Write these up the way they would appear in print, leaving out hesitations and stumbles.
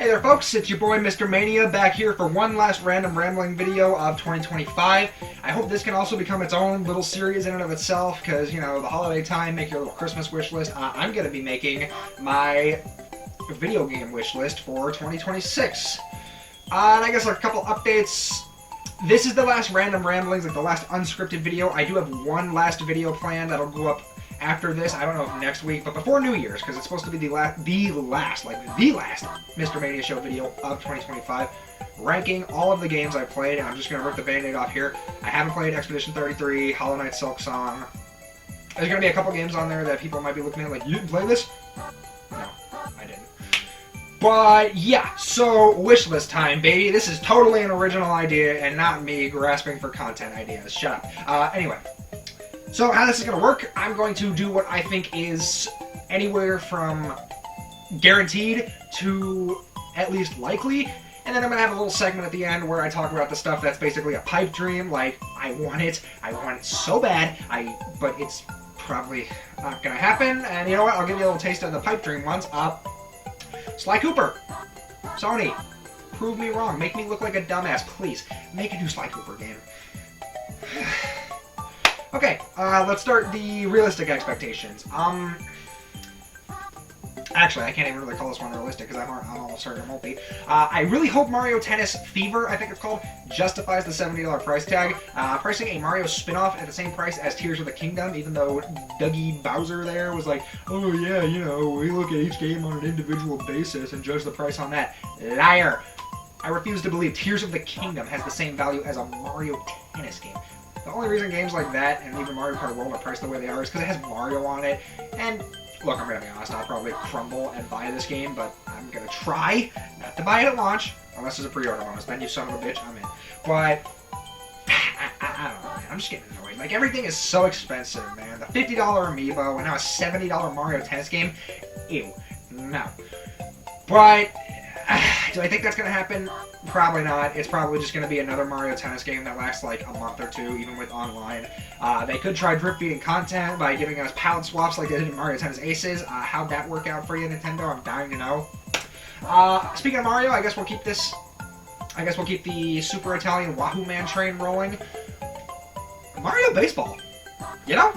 Hey there folks, it's your boy Mr. Mania back here for one last random rambling video of 2025. I hope this can also become its own little series in and of itself because, you know, the holiday time, make your little Christmas wish list. I'm going to be making my video game wish list for 2026. And I guess like a couple updates. This is the last random ramblings, like the last unscripted video. I do have one last video planned that'll go up after this. I don't know if next week, but before New Year's, because it's supposed to be the last Mr. Mania Show video of 2025, ranking all of the games I've played, and I'm just going to rip the band-aid off here. I haven't played Expedition 33, Hollow Knight Silk Song. There's going to be a couple games on there that people might be looking at like, you didn't play this? No, I didn't. But yeah, so wishlist time, baby. This is totally an original idea and not me grasping for content ideas. Shut up. Anyway. So how this is going to work, I'm going to do what I think is anywhere from guaranteed to at least likely, and then I'm going to have a little segment at the end where I talk about the stuff that's basically a pipe dream, like, I want it so bad, but it's probably not going to happen, and you know what, I'll give you a little taste of the pipe dream ones. Sly Cooper, Sony, prove me wrong, make me look like a dumbass, please, make a new Sly Cooper game. Okay, let's start the realistic expectations. Actually, I can't even really call this one realistic because I'm almost certain it won't be. I really hope Mario Tennis Fever, I think it's called, justifies the $70 price tag. Pricing a Mario spin-off at the same price as Tears of the Kingdom, even though Dougie Bowser there was like, oh yeah, you know, we look at each game on an individual basis and judge the price on that. Liar! I refuse to believe Tears of the Kingdom has the same value as a Mario Tennis game. The only reason games like that, and even Mario Kart World, are priced the way they are is because it has Mario on it. And, look, I'm going to be honest, I'll probably crumble and buy this game, but I'm going to try not to buy it at launch, unless there's a pre-order bonus. Then you son of a bitch, I'm in. But, I don't know, man. I'm just getting annoyed. Like, everything is so expensive, man. The $50 Amiibo, and now a $70 Mario Tennis game. Ew. No. But, do I think that's going to happen? Probably not. It's probably just going to be another Mario Tennis game that lasts like a month or two, even with online. They could try drip-feeding content by giving us palette swaps like they did in Mario Tennis Aces. How'd that work out for you, Nintendo? I'm dying to know. Speaking of Mario, I guess we'll keep this... I guess we'll keep the Super Italian Wahoo Man train rolling. Mario Baseball. You know?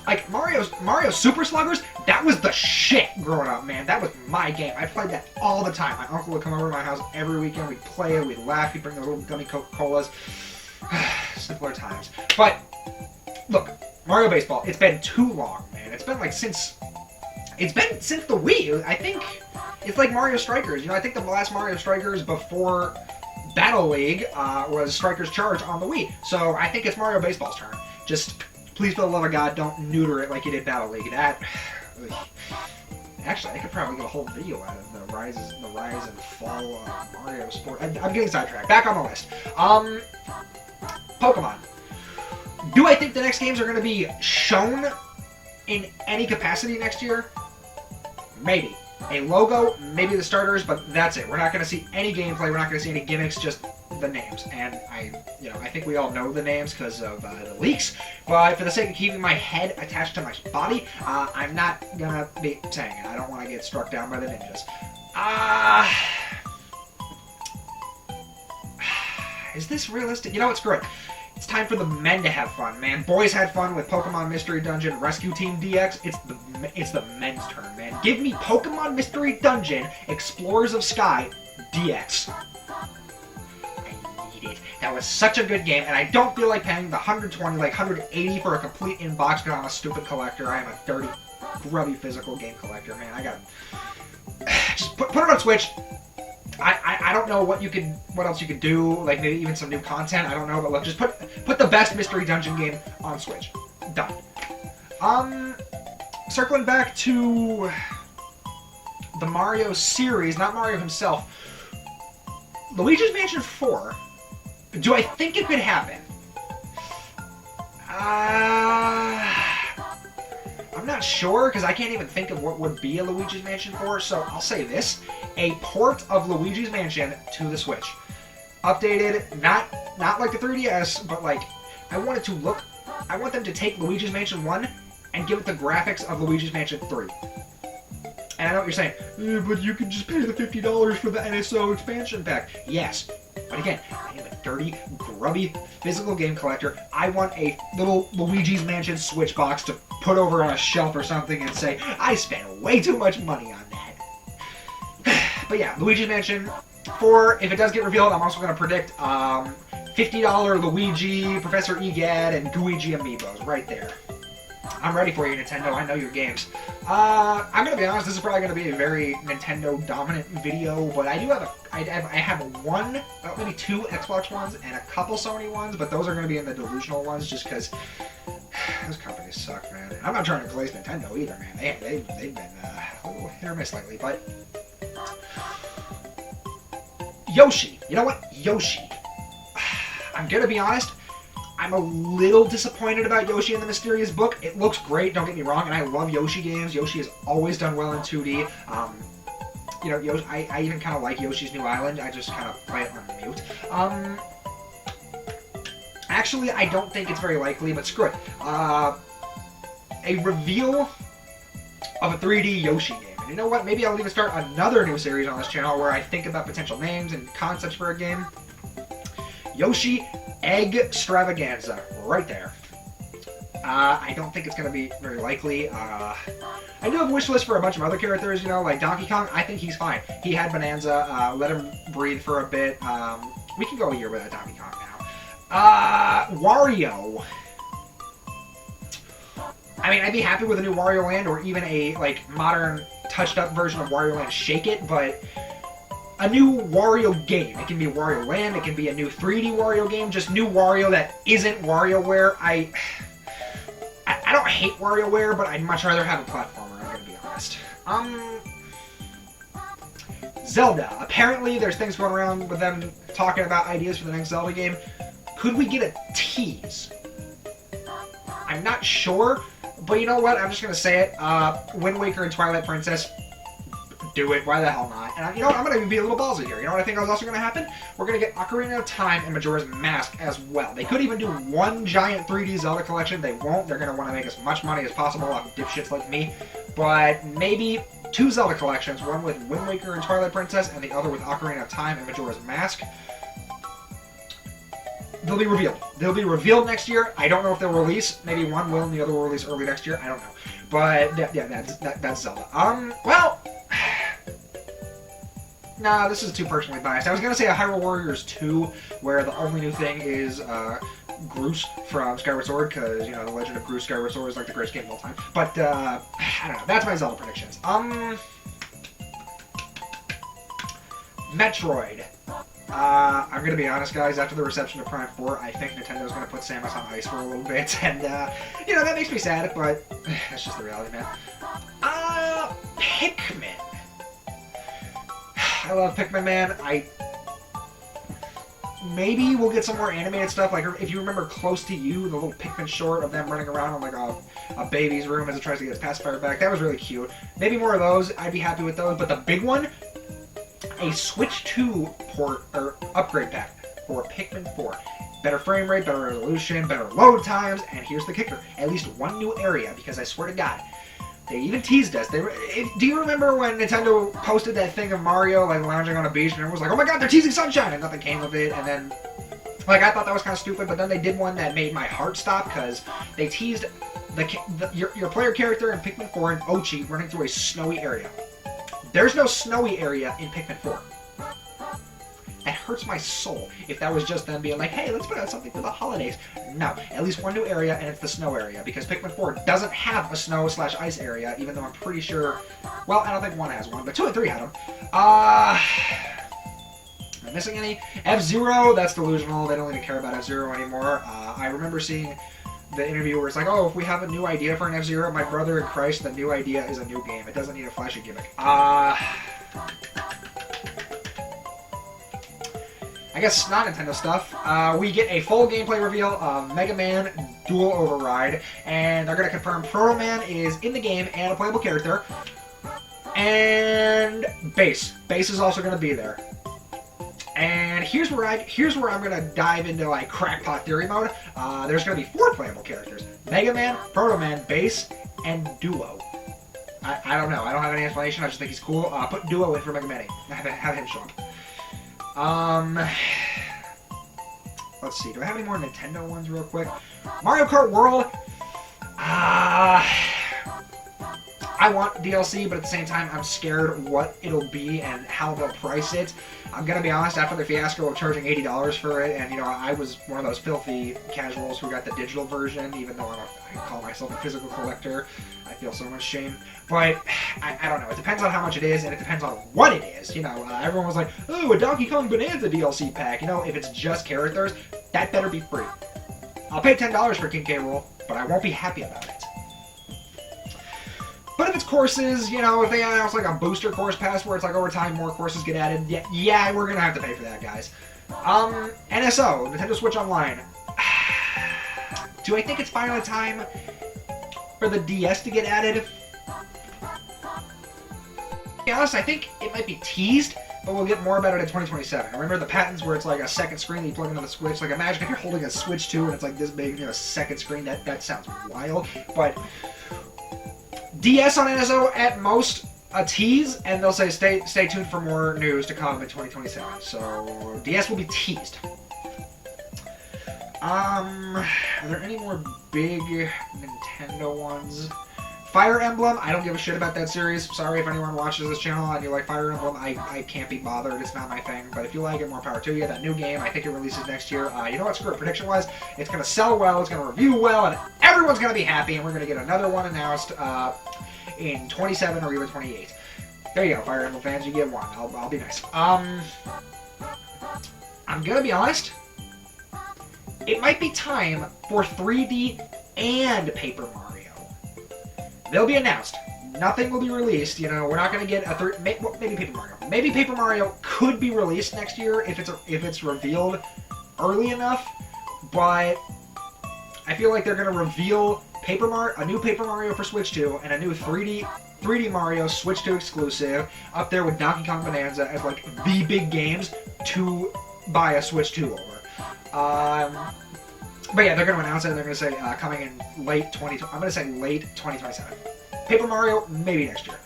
Like, Mario Super Sluggers, that was the shit growing up, man. That was my game. I played that all the time. My uncle would come over to my house every weekend. We'd play it. We'd laugh. He'd bring the little gummy Coca-Colas. Simpler times. But, look, Mario Baseball, it's been too long, man. It's been, like, since the Wii. I think it's like Mario Strikers. You know, I think the last Mario Strikers before Battle League was Strikers Charge on the Wii. So I think it's Mario Baseball's turn. Just... please, for the love of God, don't neuter it like you did Battle League. That... Actually, I could probably get a whole video out of the rise and fall of Mario Sport. I'm getting sidetracked. Back on the list. Pokemon. Do I think the next games are going to be shown in any capacity next year? Maybe. A logo, maybe the starters, but that's it. We're not going to see any gameplay. We're not going to see any gimmicks, just the names. And I think we all know the names because of the leaks. But for the sake of keeping my head attached to my body, I'm not going to be saying it. I don't want to get struck down by the ninjas. Is this realistic? You know what? Screw it. It's time for the men to have fun, man. Boys had fun with Pokemon Mystery Dungeon Rescue Team DX. It's the men's turn, man. Give me Pokemon Mystery Dungeon Explorers of Sky DX. I need it. That was such a good game, and I don't feel like paying the $120, like $180 for a complete in-box because I'm a stupid collector. I am a dirty, grubby physical game collector, man. I gotta... just put it on Switch. I don't know what else you could do, like maybe even some new content, I don't know, but look, just put the best Mystery Dungeon game on Switch. Done. Circling back to the Mario series, not Mario himself, Luigi's Mansion 4, do I think it could happen? I'm not sure, because I can't even think of what would be a Luigi's Mansion 4, so I'll say this. A port of Luigi's Mansion to the Switch. Updated, not like the 3DS, but like, I want them to take Luigi's Mansion 1 and give it the graphics of Luigi's Mansion 3. And I know what you're saying, but you can just pay the $50 for the NSO expansion pack. Yes, but again, I am a dirty, grubby, physical game collector. I want a little Luigi's Mansion Switch box to put over on a shelf or something and say, I spent way too much money on that. But yeah, Luigi's Mansion 4, if it does get revealed, I'm also going to predict $50 Luigi, Professor Egad, and Gooigi amiibos right there. I'm ready for you, Nintendo. I know your games. I'm gonna be honest. This is probably gonna be a very Nintendo dominant video, but I do have I have one, maybe two Xbox ones and a couple Sony ones, but those are gonna be in the delusional ones just because those companies suck, man. I'm not trying to glaze Nintendo either, man. They've been a little hit or miss lately, but Yoshi. You know what? Yoshi. I'm gonna be honest. I'm a little disappointed about Yoshi and the Mysterious Book. It looks great, don't get me wrong, and I love Yoshi games. Yoshi has always done well in 2D. You know, Yoshi, I even kind of like Yoshi's New Island. I just kind of play it on mute. Actually, I don't think it's very likely, but screw it. A reveal of a 3D Yoshi game. And you know what? Maybe I'll even start another new series on this channel where I think about potential names and concepts for a game. Yoshi Egg Extravaganza, right there. I don't think it's going to be very likely. I do have a wish list for a bunch of other characters, you know, like Donkey Kong. I think he's fine. He had Bonanza. Let him breathe for a bit. We can go a year without Donkey Kong now. Wario. I mean, I'd be happy with a new Wario Land or even a, like, modern, touched-up version of Wario Land Shake It, but a new Wario game. It can be Wario Land, it can be a new 3D Wario game, just new Wario that isn't WarioWare. I don't hate WarioWare, but I'd much rather have a platformer, I'm gonna be honest. Zelda. Apparently, there's things going around with them talking about ideas for the next Zelda game. Could we get a tease? I'm not sure, but you know what? I'm just gonna say it. Wind Waker and Twilight Princess. Do it. Why the hell not? And you know what? I'm going to be a little ballsy here. You know what I think is also going to happen? We're going to get Ocarina of Time and Majora's Mask as well. They could even do one giant 3D Zelda collection. They won't. They're going to want to make as much money as possible off of dipshits like me. But maybe two Zelda collections, one with Wind Waker and Twilight Princess, and the other with Ocarina of Time and Majora's Mask. They'll be revealed. They'll be revealed next year. I don't know if they'll release. Maybe one will and the other will release early next year. I don't know. But yeah, that's Zelda. Well. Nah, this is too personally biased. I was going to say a Hyrule Warriors 2, where the only new thing is Groose from Skyward Sword, because, you know, The Legend of Groose Skyward Sword is like the greatest game of all time. But, I don't know. That's my Zelda predictions. Metroid. I'm going to be honest, guys. After the reception of Prime 4, I think Nintendo's going to put Samus on ice for a little bit. And, you know, that makes me sad, but that's just the reality, man. Pikmin. I love Pikmin, man. Maybe we'll get some more animated stuff. Like, if you remember Close to You, the little Pikmin short of them running around in, like, a baby's room as it tries to get its pacifier back. That was really cute. Maybe more of those. I'd be happy with those. But the big one, a Switch 2 port, or upgrade pack for Pikmin 4. Better frame rate, better resolution, better load times, and here's the kicker. At least one new area, because I swear to God, they even teased us. Do you remember when Nintendo posted that thing of Mario, like, lounging on a beach, and everyone was like, oh my god, they're teasing Sunshine, and nothing came of it, and then, like, I thought that was kind of stupid, but then they did one that made my heart stop, because they teased your player character in Pikmin 4 and Ochi running through a snowy area. There's no snowy area in Pikmin 4. That hurts my soul if that was just them being like, hey, let's put out something for the holidays. No, at least one new area, and it's the snow area, because Pikmin 4 doesn't have a snow/ice area, even though I'm pretty sure, well, I don't think 1 has one, but 2 and 3 had them. Am I missing any? F-Zero, that's delusional. They don't even care about F-Zero anymore. I remember seeing the interview where it's like, oh, if we have a new idea for an F-Zero, my brother in Christ, the new idea is a new game. It doesn't need a flashy gimmick. I guess not Nintendo stuff. We get a full gameplay reveal of Mega Man Dual Override, and they're going to confirm Proto Man is in the game and a playable character. And Bass. Bass is also going to be there. And here's where I'm going to dive into, like, crackpot theory mode. There's going to be 4 playable characters: Mega Man, Proto Man, Bass, and Duo. I don't know. I don't have any explanation. I just think he's cool. Put Duo in for Mega Mini. Have him show up. Let's see. Do I have any more Nintendo ones real quick? Mario Kart World. I want DLC, but at the same time, I'm scared what it'll be and how they'll price it. I'm gonna be honest, after the fiasco of charging $80 for it, and you know, I was one of those filthy casuals who got the digital version, even though I call myself a physical collector. I feel so much shame. But, I don't know, it depends on how much it is, and it depends on what it is. You know, everyone was like, oh, a Donkey Kong Bonanza DLC pack. You know, if it's just characters, that better be free. I'll pay $10 for King K. Rool, but I won't be happy about it. But if it's courses, you know, if they announce like a booster course pass where it's like over time more courses get added, yeah, we're gonna have to pay for that, guys. NSO, Nintendo Switch Online. Do I think it's finally time for the DS to get added? To be honest, I think it might be teased, but we'll get more about it in 2027. Remember the patents where it's like a second screen that you plug into the Switch? Like imagine if you're holding a Switch 2 and it's like this big, you know, a second screen. That sounds wild, but DS on NSO, at most, a tease, and they'll say stay tuned for more news to come in 2027. So, DS will be teased. Are there any more big Nintendo ones? Fire Emblem, I don't give a shit about that series. Sorry if anyone watches this channel and you like Fire Emblem. I can't be bothered. It's not my thing. But if you like it, more power to you. That new game, I think it releases next year. You know what? Screw it. Prediction-wise, it's going to sell well, it's going to review well, and everyone's going to be happy, and we're going to get another one announced in 27 or even 28. There you go, Fire Emblem fans. You get one. I'll be nice. I'm going to be honest. It might be time for 3D and Paper Mario. They'll be announced. Nothing will be released. You know, we're not going to get a maybe Paper Mario. Maybe Paper Mario could be released next year if it's revealed early enough. But I feel like they're going to reveal a new Paper Mario for Switch 2 and a new 3D Mario Switch 2 exclusive up there with Donkey Kong Bonanza as like the big games to buy a Switch 2 over. But yeah, they're going to announce it, and they're going to say coming in late 2027. Paper Mario, maybe next year.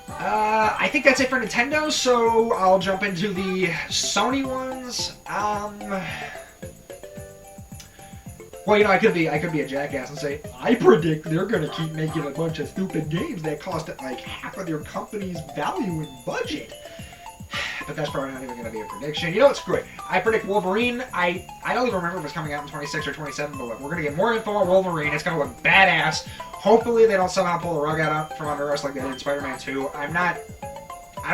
I think that's it for Nintendo, so I'll jump into the Sony ones. Well, you know, I could be a jackass and say, I predict they're going to keep making a bunch of stupid games that cost like half of their company's value and budget. But that's probably not even going to be a prediction. You know what? Screw it. I predict Wolverine. I don't even remember if it's coming out in 26 or 27, but look, we're going to get more info on Wolverine. It's going to look badass. Hopefully they don't somehow pull the rug out from under us like they did in Spider-Man 2. I don't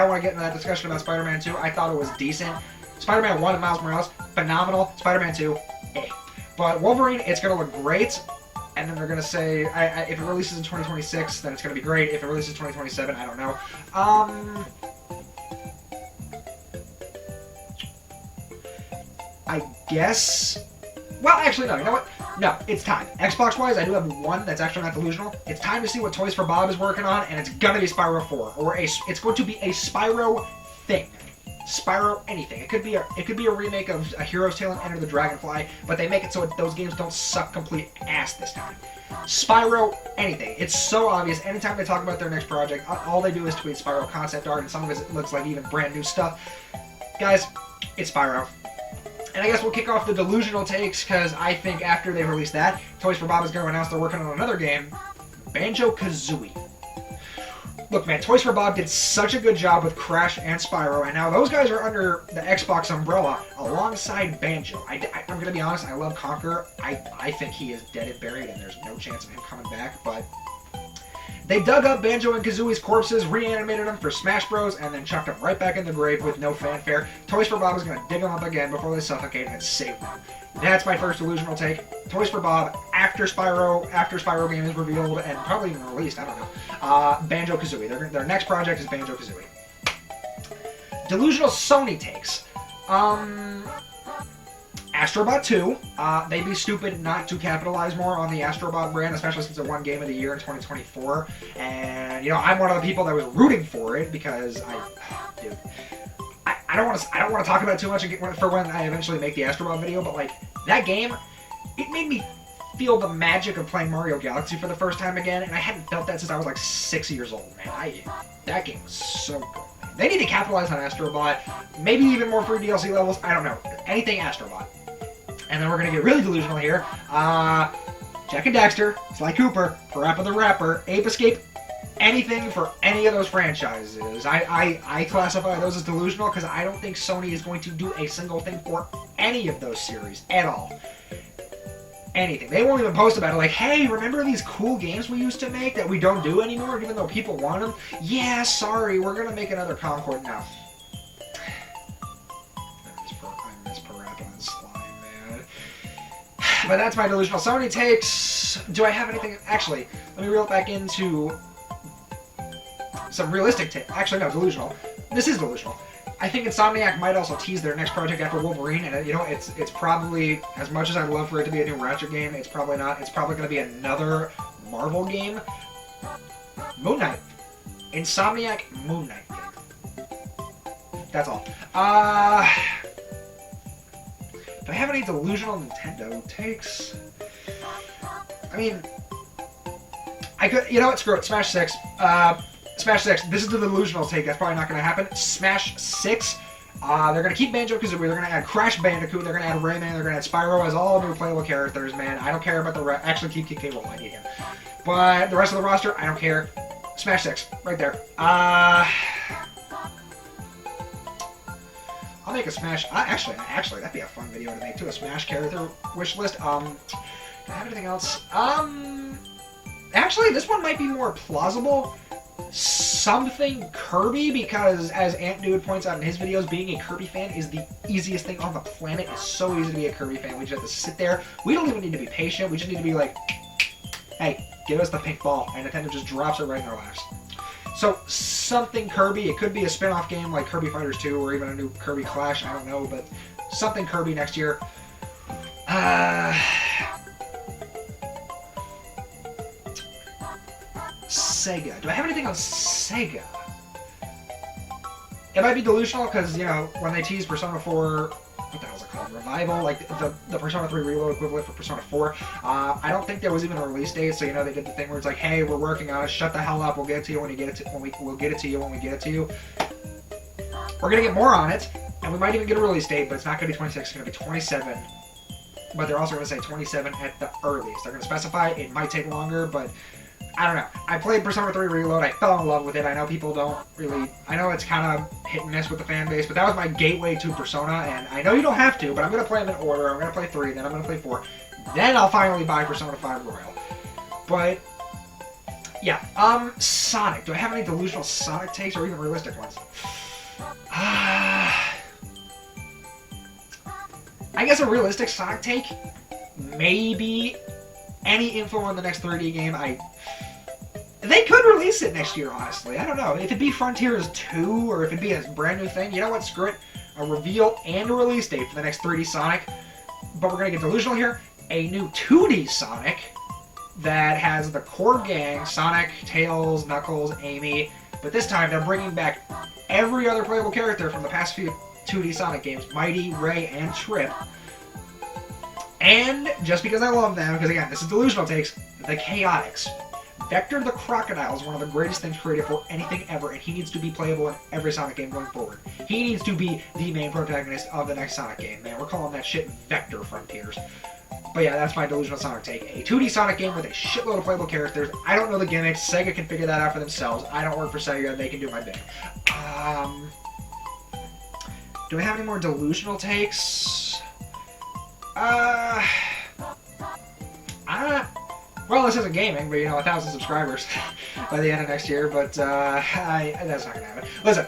want to get into that discussion about Spider-Man 2. I thought it was decent. Spider-Man 1 and Miles Morales, phenomenal. Spider-Man 2, eh. But Wolverine, it's going to look great. And then they're going to say, if it releases in 2026, then it's going to be great. If it releases in 2027, I don't know. I guess... Well, actually, no. You know what? No, it's time. Xbox-wise, I do have one that's actually not delusional. It's time to see what Toys for Bob is working on, and it's gonna be Spyro 4. Or it's going to be a Spyro thing. Spyro anything. It could be a remake of A Hero's Tale and Enter the Dragonfly, but they make it so those games don't suck complete ass this time. Spyro anything. It's so obvious. Anytime they talk about their next project, all they do is tweet Spyro concept art, and some of it looks like even brand new stuff. Guys, it's Spyro. And I guess we'll kick off the delusional takes, because I think after they release that, Toys for Bob is going to announce they're working on another game, Banjo Kazooie. Look, man, Toys for Bob did such a good job with Crash and Spyro, and now those guys are under the Xbox umbrella alongside Banjo. I'm going to be honest, I love Conker. I think he is dead and buried, and there's no chance of him coming back, but they dug up Banjo and Kazooie's corpses, reanimated them for Smash Bros, and then chucked them right back in the grave with no fanfare. Toys for Bob is going to dig them up again before they suffocate and save them. That's my first delusional take. Toys for Bob after Spyro game is revealed and probably even released, I don't know. Banjo Kazooie. Their next project is Banjo Kazooie. Delusional Sony takes. Astrobot 2, they'd be stupid not to capitalize more on the Astrobot brand, especially since it won Game of the Year in 2024. And, you know, I'm one of the people that was rooting for it because I don't want to talk about it too much for when I eventually make the Astrobot video, but, like, that game, it made me feel the magic of playing Mario Galaxy for the first time again, and I hadn't felt that since I was like 6 years old, man. That game was so good, man. They need to capitalize on Astrobot, maybe even more free DLC levels, I don't know. Anything Astrobot. And then we're going to get really delusional here. Jak and Daxter, Sly Cooper, Parappa the Rapper, Ape Escape, anything for any of those franchises. I classify those as delusional because I don't think Sony is going to do a single thing for any of those series at all. Anything. They won't even post about it like, hey, remember these cool games we used to make that we don't do anymore even though people want them? Yeah, sorry, we're going to make another Concord now. I miss Parappa and Slime, man. But that's my delusional Sony takes. Do I have anything? Actually, let me reel it back into some realistic takes. Actually, no, delusional. This is delusional. I think Insomniac might also tease their next project after Wolverine, and you know, it's probably, as much as I'd love for it to be a new Ratchet game, it's probably not. It's probably going to be another Marvel game. Moon Knight. Insomniac Moon Knight game. That's all. Do I have any delusional Nintendo takes? I mean, I could, you know what, screw it, Smash 6. Smash 6, this is the delusional take, that's probably not going to happen. Smash 6, they're going to keep Banjo-Kazooie, they're going to add Crash Bandicoot, they're going to add Rayman, they're going to add Spyro as all new playable characters, man. I don't care about the actually keep K. Rool, I need him. But the rest of the roster, I don't care. Smash 6, right there. I'll make a Smash, actually, that'd be a fun video to make too, a Smash character wish list. Do I have anything else? Actually, this one might be more plausible. Something Kirby, because as Ant Dude points out in his videos, being a Kirby fan is the easiest thing on the planet. It's so easy to be a Kirby fan. We just have to sit there. We don't even need to be patient. We just need to be like, hey, give us the pink ball. And Nintendo just drops it right in our laps. So, something Kirby. It could be a spin-off game like Kirby Fighters 2 or even a new Kirby Clash. I don't know, but something Kirby next year. Sega. Do I have anything on Sega? It might be delusional because, you know, when they teased Persona 4, what the hell is it called? Revival? Like the Persona 3 Reload equivalent for Persona 4. I don't think there was even a release date, so, you know, they did the thing where it's like, hey, we're working on it, shut the hell up, we'll get it to you when you get it to, we'll get it to you when we get it to you. We're gonna get more on it, and we might even get a release date, but it's not gonna be 26, it's gonna be 27. But they're also gonna say 27 at the earliest. They're gonna specify it might take longer, but I don't know. I played Persona 3 Reload. I fell in love with it. I know people don't really... I know it's kind of hit and miss with the fan base, but that was my gateway to Persona, and I know you don't have to, but I'm going to play them in order. I'm going to play 3, then I'm going to play 4. Then I'll finally buy Persona 5 Royal. But, yeah. Sonic. Do I have any delusional Sonic takes, or even realistic ones? I guess a realistic Sonic take? Maybe any info on the next 3D game. They could release it next year, honestly. I don't know. If it'd be Frontiers 2, or if it'd be a brand new thing, you know what? Screw it. A reveal and a release date for the next 3D Sonic. But we're going to get delusional here. A new 2D Sonic that has the core gang, Sonic, Tails, Knuckles, Amy. But this time, they're bringing back every other playable character from the past few 2D Sonic games. Mighty, Ray, and Trip. And, just because I love them, because again, this is delusional takes, the Chaotix. Vector the Crocodile is one of the greatest things created for anything ever, and he needs to be playable in every Sonic game going forward. He needs to be the main protagonist of the next Sonic game, man. We're calling that shit Vector Frontiers. But yeah, that's my delusional Sonic take. A 2D Sonic game with a shitload of playable characters. I don't know the gimmicks. Sega can figure that out for themselves. I don't work for Sega. They can do my bidding. Do I have any more delusional takes? Well, this isn't gaming, but, you know, 1,000 subscribers by the end of next year, but, that's not gonna happen. Listen,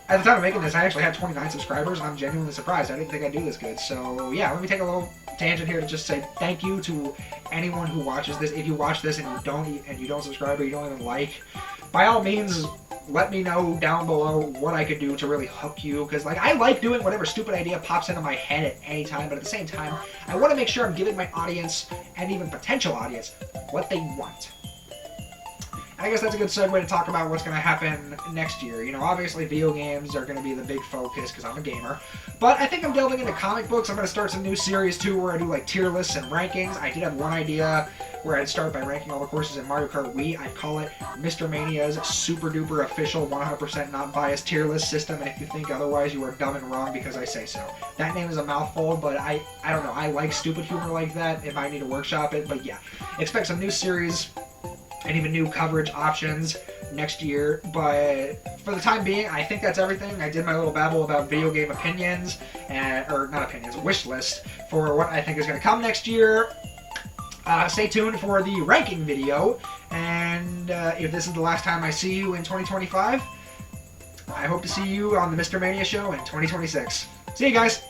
at the time of making this, I actually had 29 subscribers, and I'm genuinely surprised. I didn't think I'd do this good, so, yeah, let me take a little tangent here to just say thank you to anyone who watches this. If you watch this and you don't subscribe or you don't even like, by all means, let me know down below what I could do to really hook you, because, like, I like doing whatever stupid idea pops into my head at any time, but at the same time, I want to make sure I'm giving my audience, and even potential audience, what they want. I guess that's a good segue to talk about what's going to happen next year. You know, obviously video games are going to be the big focus because I'm a gamer. But I think I'm delving into comic books. I'm going to start some new series too where I do like tier lists and rankings. I did have one idea where I'd start by ranking all the courses in Mario Kart Wii. I'd call it Mr. Mania's super duper official 100% not biased tier list system, and if you think otherwise, you are dumb and wrong because I say so. That name is a mouthful, but I don't know, I like stupid humor like that. It might need to workshop it, but yeah. Expect some new series and even new coverage options next year, but for the time being, I think that's everything. I did my little babble about video game opinions, or not opinions, wish list for what I think is going to come next year. Stay tuned for the ranking video, and if this is the last time I see you in 2025, I hope to see you on the Mr. Mania show in 2026. See you guys!